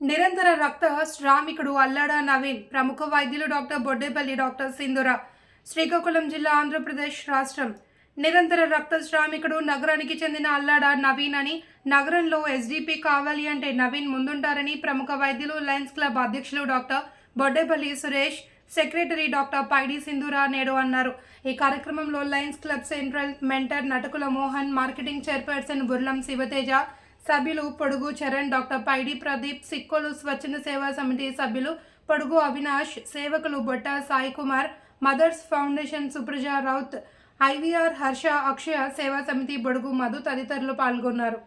నిరంతర రక్త శ్రామికుడు అల్లాడ నవీన్, ప్రముఖ వైద్యులు డాక్టర్ బొడ్డేపల్లి డాక్టర్ సింధూర, శ్రీకాకుళం జిల్లా, ఆంధ్రప్రదేశ్ రాష్ట్రం. నిరంతర రక్త శ్రామికుడు నగరానికి చెందిన అల్లాడ నవీన్ అని, నగరంలో ఎస్డిపి కావాలి అంటే నవీన్ ముందుంటారని ప్రముఖ వైద్యులు లయన్స్ క్లబ్ అధ్యక్షులు doctor Boddepalli Suresh, secretary doctor Paidi Sindhura నేడు అన్నారు. ఈ కార్యక్రమంలో lions club central mentor Natakula Mohan, marketing chairperson Burlam Sivateja, సభ్యులు పొడుగు చరణ్, డాక్టర్ పైడి ప్రదీప్, సిక్కోలు స్వచ్ఛంద సేవా సమితి సభ్యులు పొడుగు అవినాష్, సేవకులు Botta Sai Kumar, mothers foundation Supraja Raut, IVR Harsha, Akshaya సేవా సమితి బొడుగు మధు తదితరులు పాల్గొన్నారు.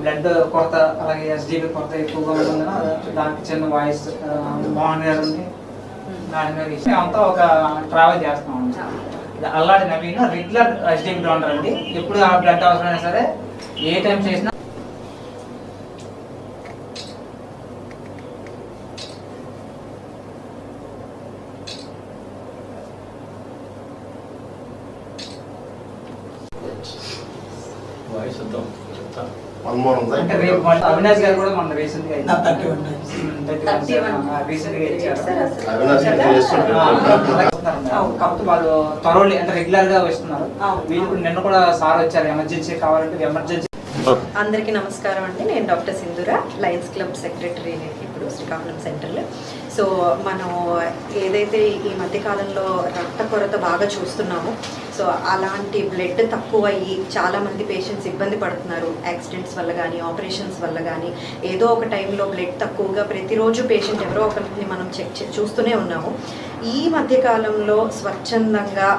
బ్లడ్ కొరత అలాగే ఎస్డిపి కొరత ఎక్కువగా ఉంటుందని దానికి చిన్న వాయిస్ మోహన్ గారు అంతా ఒక ట్రావెల్ చేస్తాం. అల్లాడి నవీన్ రెగ్యులర్ ఎస్డిపి డోనర్ అండి. ఎప్పుడు ఆ బ్లడ్ అవసరమైనా సరే ఏ టైం చేసినా అంటే రేపు అవినాష్ గారు కూడా మన రీసెంట్ గా కాకపోతే వాళ్ళు థరోలీ అంటే రెగ్యులర్ గా వస్తున్నారు. వీళ్ళు నిన్న కూడా సార్ వచ్చారు, ఎమర్జెన్సీ కావాలంటే ఎమర్జెన్సీ. అందరికీ నమస్కారం అండి. నేను డాక్టర్ సింధూర, లయన్స్ క్లబ్ సెక్రటరీ ఇప్పుడు శ్రీకాకుళం సెంటర్లో. సో మనం ఏదైతే ఈ మధ్యకాలంలో రక్త కొరత బాగా చూస్తున్నామో, సో అలాంటి బ్లడ్ తక్కువ అయ్యి చాలామంది పేషెంట్స్ ఇబ్బంది పడుతున్నారు. యాక్సిడెంట్స్ వల్ల కానీ, ఆపరేషన్స్ వల్ల కానీ, ఏదో ఒక టైంలో బ్లడ్ తక్కువగా ప్రతిరోజు పేషెంట్ ఎవరో ఒకరిని మనం చూస్తూనే ఉన్నాము. ఈ మధ్యకాలంలో స్వచ్ఛందంగా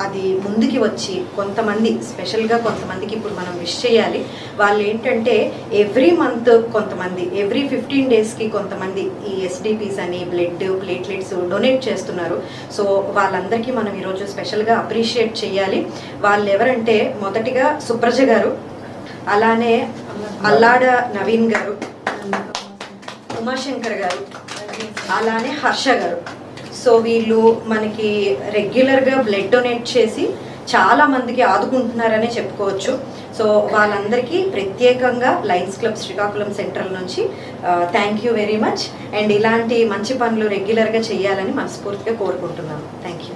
అది ముందుకి వచ్చి కొంతమంది, స్పెషల్గా కొంతమందికి ఇప్పుడు మనం విష్ చేయాలి. వాళ్ళు ఏంటంటే ఎవ్రీ మంత్ కొంతమంది, ఎవ్రీ 15 డేస్కి కొంతమంది ఈ ఎస్డిపిస్ అని బ్లడ్ ప్లేట్లెట్స్ డొనేట్ చేస్తున్నారు. సో వాళ్ళందరికీ మనం ఈరోజు స్పెషల్గా అప్రిషియేట్ చేయాలి. వాళ్ళు ఎవరంటే మొదటిగా సుప్రజ గారు, అలానే అల్లాడ నవీన్ గారు, ఉమాశంకర్ గారు, అలానే హర్ష గారు. సో వీళ్ళు మనకి రెగ్యులర్గా బ్లడ్ డొనేట్ చేసి చాలా మందికి ఆదుకుంటున్నారనే చెప్పుకోవచ్చు. సో వాళ్ళందరికీ ప్రత్యేకంగా లయన్స్ క్లబ్ శ్రీకాకుళం సెంట్రల్ నుంచి thank you very much. And ఇలాంటి మంచి పనులు రెగ్యులర్గా చేయాలని మనస్ఫూర్తిగా కోరుకుంటున్నాను. Thank you.